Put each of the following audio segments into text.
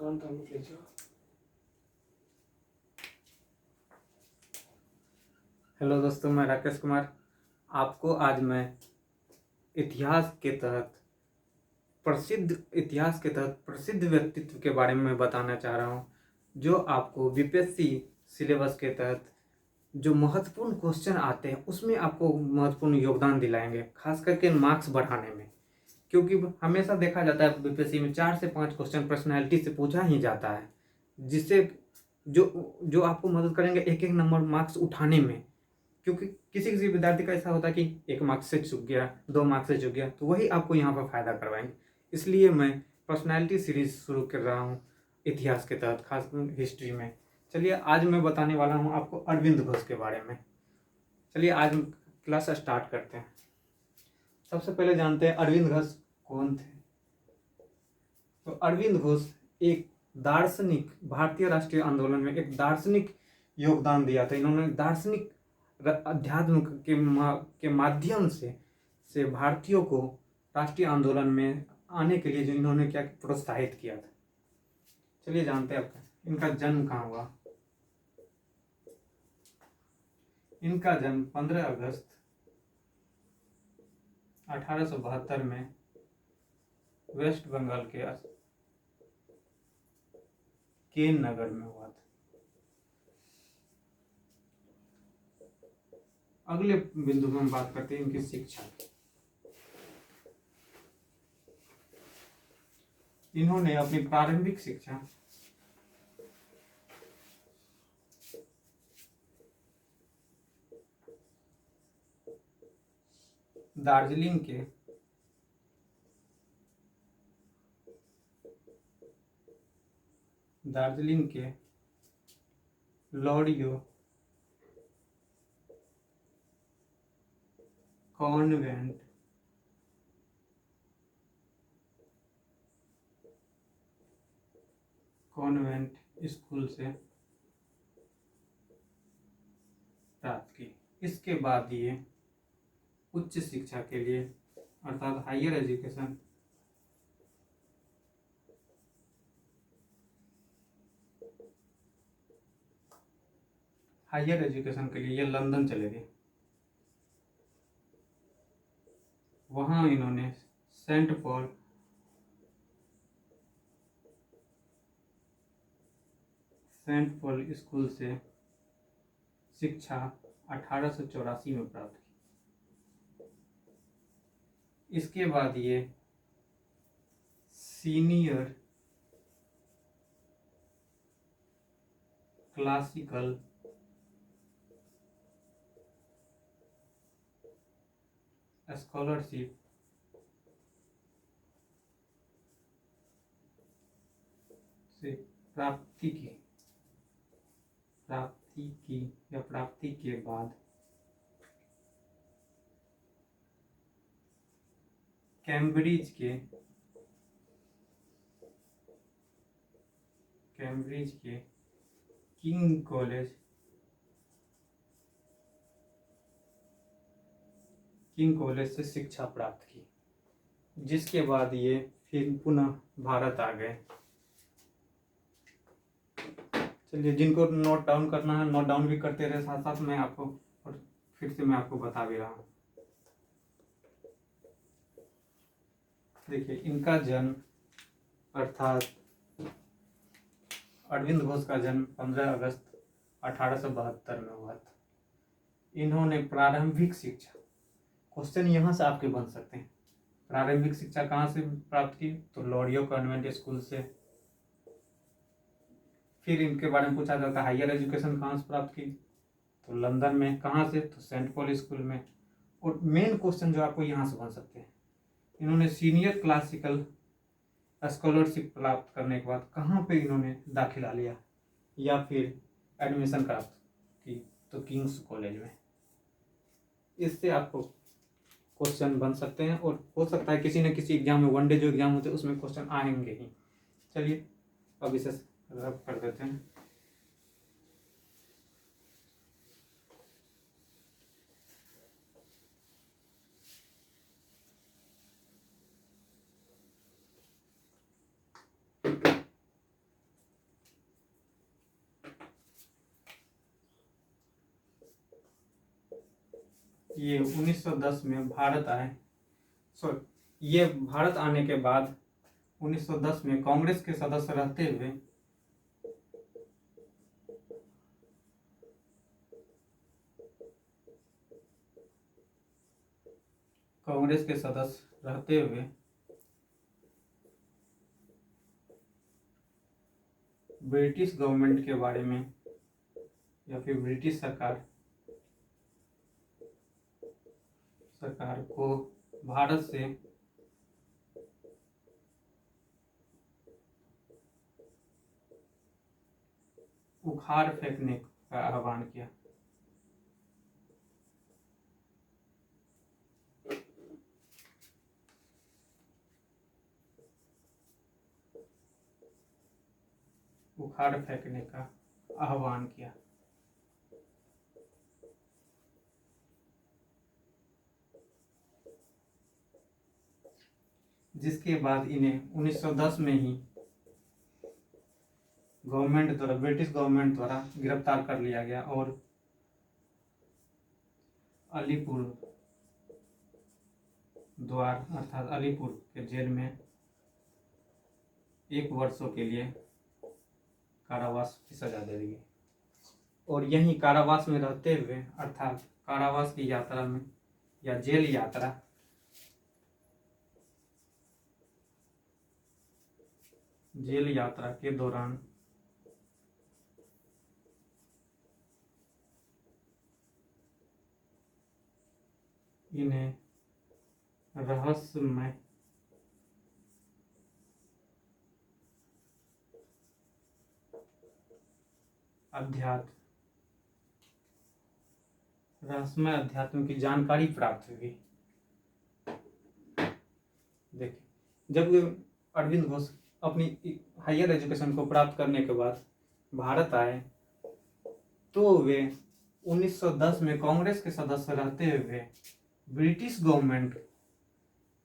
कान था मत लीजिए। हेलो दोस्तों, मैं राकेश कुमार। आपको आज मैं इतिहास के तहत प्रसिद्ध व्यक्तित्व के बारे में बताना चाह रहा हूँ, जो आपको बीपीएससी सिलेबस के तहत जो महत्वपूर्ण क्वेश्चन आते हैं उसमें आपको महत्वपूर्ण योगदान दिलाएंगे, खास करके मार्क्स बढ़ाने में। क्योंकि हमेशा देखा जाता है बीपीएससी में 4 से 5 क्वेश्चन पर्सनैलिटी से पूछा ही जाता है, जिससे जो जो आपको मदद करेंगे एक एक नंबर मार्क्स उठाने में। क्योंकि किसी किसी विद्यार्थी का ऐसा होता है कि 1 मार्क्स से चूक गया, 2 मार्क्स से चूक गया, तो वही आपको यहाँ पर फायदा करवाएंगे। इसलिए मैं पर्सनैलिटी सीरीज शुरू कर रहा हूँ इतिहास के तहत, खास हिस्ट्री में। चलिए आज मैं बताने वाला हूँ आपको अरविंद घोष के बारे में। चलिए आज क्लास स्टार्ट करते हैं। सबसे पहले जानते हैं अरविंद घोष कौन थे। तो अरविंद घोष एक दार्शनिक, भारतीय राष्ट्रीय आंदोलन में एक दार्शनिक योगदान दिया था। इन्होंने दार्शनिक अध्यात्म के माध्यम से भारतीयों को राष्ट्रीय आंदोलन में आने के लिए जो इन्होंने क्या प्रोत्साहित किया था। चलिए जानते हैं आपका इनका जन्म कहाँ हुआ। इनका जन्म 15 अगस्त 1872 में वेस्ट बंगाल के केन नगर में हुआ था। अगले बिंदु में हम बात करते हैं इनकी शिक्षा की। इन्होंने अपनी प्रारंभिक शिक्षा दार्जिलिंग के लॉरियो कॉन्वेंट स्कूल से प्राप्त की। इसके बाद ये उच्च शिक्षा के लिए अर्थात हायर एजुकेशन के लिए ये लंदन चले गए। वहां इन्होंने सेंट पॉल स्कूल से शिक्षा 1884 में प्राप्त की। इसके बाद ये सीनियर क्लासिकल स्कॉलरशिप से प्राप्ति के बाद कैम्ब्रिज के किंग कॉलेज से शिक्षा प्राप्त की। जिसके बाद ये फिर पुनः भारत आ गए। चलिए जिनको नोट डाउन करना है नोट डाउन भी करते रहे साथ साथ मैं आपको, और फिर से मैं आपको बता भी रहा हूँ। देखिए इनका जन्म अर्थात अरविंद घोष का जन्म 15 अगस्त 1872 में हुआ था। इन्होंने प्रारंभिक शिक्षा, क्वेश्चन यहाँ से आपके बन सकते हैं, प्रारंभिक शिक्षा कहाँ से प्राप्त की तो लॉरियो कॉन्वेंट स्कूल से। फिर इनके बारे में पूछा जाता है हायर एजुकेशन कहाँ से प्राप्त की तो लंदन में। कहाँ से तो सेंट पॉल स्कूल में। और मेन क्वेश्चन जो आपको यहाँ से बन सकते हैं, इन्होंने सीनियर क्लासिकल स्कॉलरशिप प्राप्त करने के बाद कहाँ पे इन्होंने दाखिला लिया या फिर एडमिशन प्राप्त की तो किंग्स कॉलेज में। इससे आपको क्वेश्चन बन सकते हैं और हो सकता है किसी न किसी एग्जाम में, वनडे जो एग्जाम होते हैं उसमें क्वेश्चन आएंगे ही। चलिए अब इसे रब कर देते हैं। ये 1910 में भारत आए। सॉरी, ये भारत आने के बाद 1910 में कांग्रेस के सदस्य रहते हुए ब्रिटिश गवर्नमेंट के बारे में या फिर ब्रिटिश सरकार को भारत से उखाड़ फेंकने का आह्वान किया। उखाड़ फेंकने का आह्वान किया। जिसके बाद इन्हें 1910 में ही ब्रिटिश गवर्नमेंट द्वारा गिरफ्तार कर लिया गया और अलीपुर द्वार अर्थात अलीपुर के जेल में 1 वर्षों के लिए कारावास की सजा दे दी गई। और यही कारावास में रहते हुए अर्थात कारावास की यात्रा में या जेल यात्रा के दौरान इन्हें रहस्यमय अध्यात्म की जानकारी प्राप्त हुई। देखिए, जब अरविंद घोष अपनी हायर एजुकेशन को प्राप्त करने के बाद भारत आए तो वे 1910 में कांग्रेस के सदस्य रहते हुए ब्रिटिश गवर्नमेंट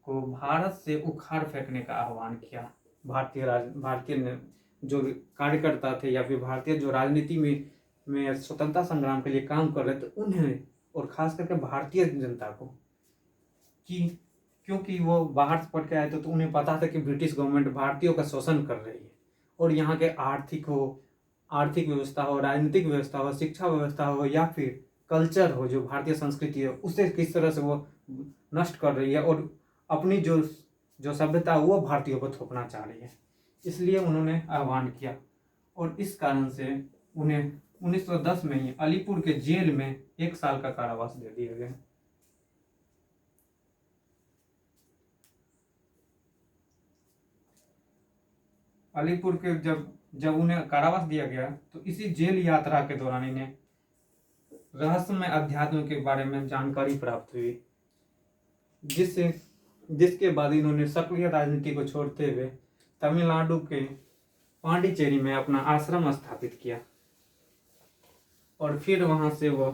को भारत से उखाड़ फेंकने का आह्वान किया। भारतीय जो कार्यकर्ता थे या फिर भारतीय जो राजनीति में स्वतंत्रता संग्राम के लिए काम कर रहे थे उन्हें, और खास करके भारतीय जनता को, कि क्योंकि वो बाहर से पढ़ के आए थे तो उन्हें पता था कि ब्रिटिश गवर्नमेंट भारतीयों का शोषण कर रही है और यहाँ के आर्थिक व्यवस्था हो, राजनीतिक व्यवस्था हो, शिक्षा व्यवस्था हो या फिर कल्चर हो, जो भारतीय संस्कृति है उसे किस तरह से वो नष्ट कर रही है और अपनी जो सभ्यता है वो भारतीयों को थोपना चाह रही है। इसलिए उन्होंने आह्वान किया और इस कारण से उन्हें 1910 में ही अलीपुर के जेल में 1 साल का कारावास दे दिया गया। अलीपुर के जब उन्हें कारावास दिया गया तो इसी जेल यात्रा के दौरान इन्हें रहस्यमय अध्यात्म के बारे में जानकारी प्राप्त हुई, जिसके बाद इन्होंने सक्रिय राजनीति को छोड़ते हुए तमिलनाडु के पांडिचेरी में अपना आश्रम स्थापित किया और फिर वहां से वो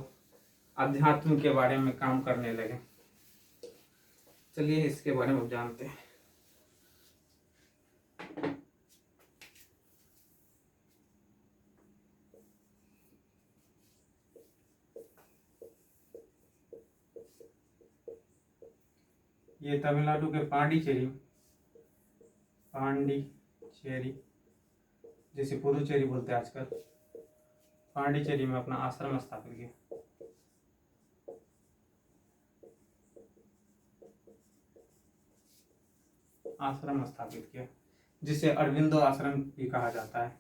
अध्यात्म के बारे में काम करने लगे। चलिए इसके बारे में जानते हैं। ये तमिलनाडु के पांडिचेरी जैसे पुडुचेरी बोलते हैं आजकल, पांडिचेरी में अपना आश्रम स्थापित किया। जिसे अरविंदो आश्रम भी कहा जाता है।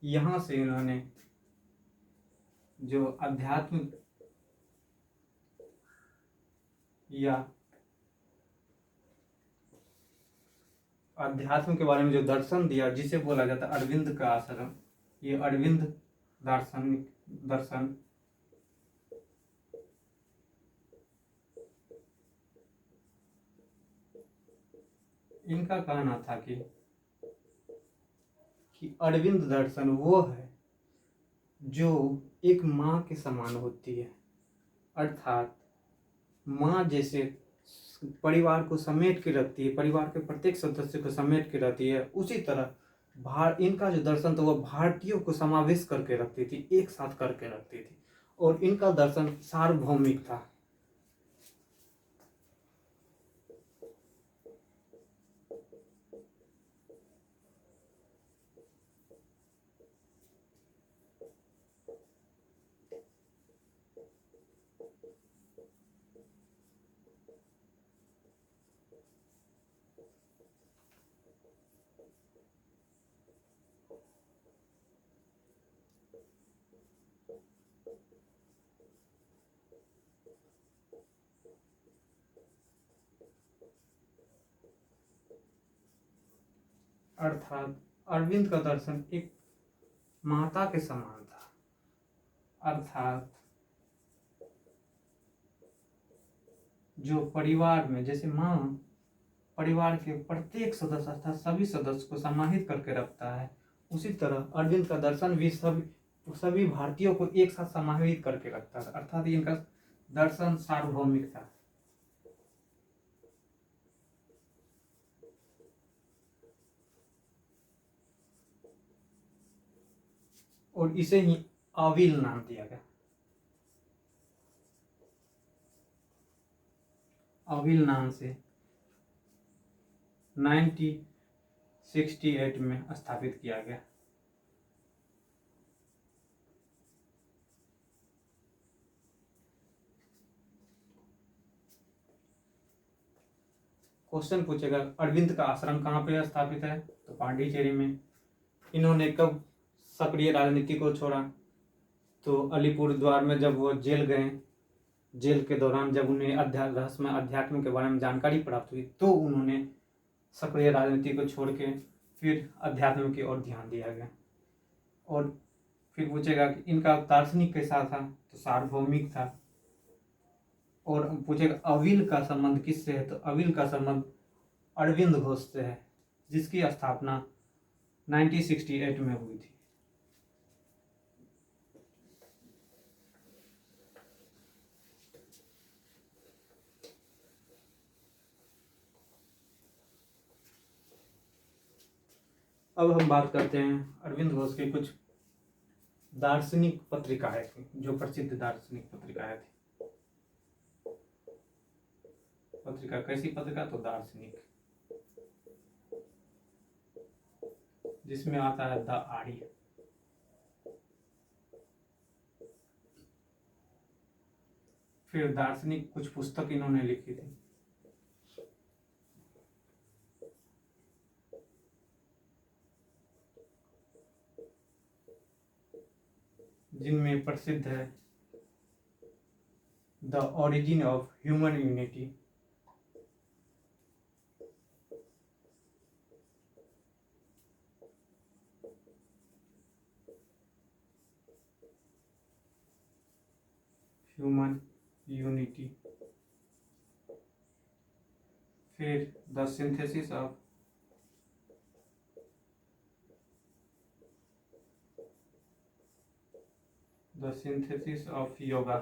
यहाँ से इन्होंने जो अध्यात्म के बारे में जो दर्शन दिया, जिसे बोला जाता है अरविंद का आश्रम, ये अरविंद दर्शन इनका कहना था कि अरविंद दर्शन वो है जो एक माँ के समान होती है, अर्थात माँ जैसे परिवार को समेट के रखती है, परिवार के प्रत्येक सदस्य को समेट के रखती है, उसी तरह इनका जो दर्शन था वो भारतीयों को समावेश करके रखती थी, एक साथ करके रखती थी। और इनका दर्शन सार्वभौमिक था। अर्थात अरविंद का दर्शन एक माता के समान था। अर्थात जो परिवार में, जैसे माँ परिवार के प्रत्येक सदस्य अर्थात सभी सदस्य को समाहित करके रखता है, उसी तरह अरविंद का दर्शन भी सभी भारतीयों को एक साथ समाहित करके रखता था। अर्थात इनका दर्शन सार्वभौमिक था। और इसे ही अविल नाम दिया गया। अविल नाम से 1968 में स्थापित किया गया। क्वेश्चन पूछेगा अरविंद का आश्रम कहाँ पे स्थापित है, तो पांडिचेरी में। इन्होंने कब सक्रिय राजनीति को छोड़ा, तो अलीपुर द्वार में जब वो जेल गए, जेल के दौरान जब उन्हें रहस्यमय अध्यात्म के बारे में जानकारी प्राप्त हुई, तो उन्होंने सक्रिय राजनीति को छोड़ के फिर अध्यात्म की ओर ध्यान दिया गया। और फिर पूछेगा कि इनका दार्शनिक कैसा था, तो सार्वभौमिक था। और पूछेगा अविल का संबंध किससे है, तो अविल का संबंध अरविंद घोष से है, जिसकी स्थापना 1968 में हुई थी। अब हम बात करते हैं अरविंद घोष की कुछ दार्शनिक पत्रिकाएं थी, जो प्रसिद्ध दार्शनिक पत्रिकाएं थी। पत्रिका कैसी पत्रिका, तो दार्शनिक, जिसमें आता है द आर्य। फिर दार्शनिक कुछ पुस्तक इन्होंने लिखी थी, जिनमें प्रसिद्ध है the origin of human unity, human unity. फिर द सिंथेसिस ऑफ योगा।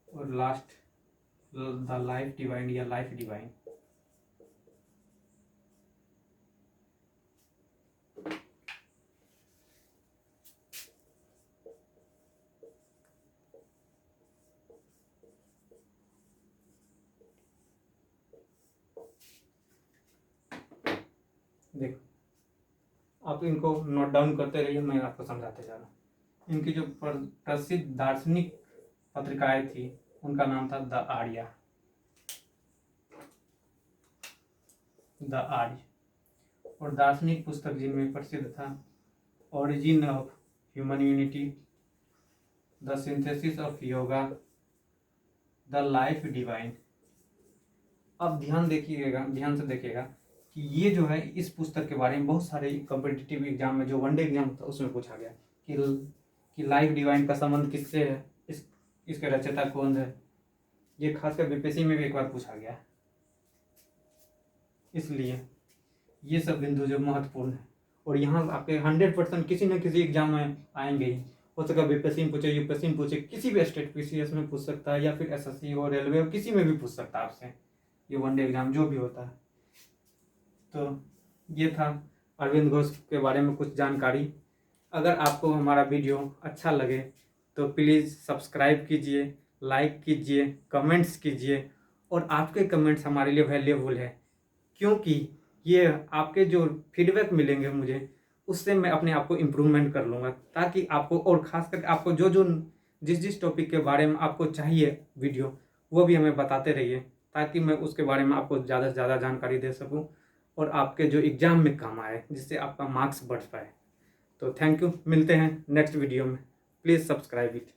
और लास्ट द लाइफ डिवाइन या लाइफ डिवाइन। देखो आप इनको नोट डाउन करते रहिए, मैं आपको समझाते जा रहा हूँ। इनकी जो प्रसिद्ध दार्शनिक पत्रिकाएं थी, उनका नाम था द आर्य। द आर्य। और दार्शनिक पुस्तक जिनमें प्रसिद्ध था origin of human unity, the synthesis of yoga, the life divine. अब ध्यान से देखिएगा कि ये जो है, इस पुस्तक के बारे में बहुत सारे कॉम्पिटिटिव एग्जाम में, जो वनडे एग्जाम था उसमें पूछा गया कि लाइफ डिवाइन का संबंध किससे है, इसके रचयिता कौन है। ये खासकर बीपीएससी में भी एक बार पूछा गया है। इसलिए ये सब बिंदु जो महत्वपूर्ण है, और यहाँ आपके 100% किसी न किसी एग्जाम में आएंगे ही। हो सका बीपीएससी में पूछे, यूपीएससी में पूछे, किसी भी स्टेट पीसीएस में पूछ सकता है, या फिर एसएससी हो, रेलवे हो, किसी में भी पूछ सकता है आपसे, ये वनडे एग्जाम जो भी होता है। तो ये था अरविंद घोष के बारे में कुछ जानकारी। अगर आपको हमारा वीडियो अच्छा लगे तो प्लीज़ सब्सक्राइब कीजिए, लाइक कीजिए, कमेंट्स कीजिए। और आपके कमेंट्स हमारे लिए वैल्यूएबल है, क्योंकि ये आपके जो फीडबैक मिलेंगे मुझे, उससे मैं अपने आप को इम्प्रूवमेंट कर लूँगा, ताकि आपको और ख़ास करके आपको जो जिस टॉपिक के बारे में आपको चाहिए वीडियो, वो भी हमें बताते रहिए, ताकि मैं उसके बारे में आपको ज़्यादा से ज़्यादा जानकारी दे सकूं और आपके जो एग्ज़ाम में काम आए, जिससे आपका मार्क्स बढ़ पाए। तो थैंक यू, मिलते हैं नेक्स्ट वीडियो में। Please subscribe it.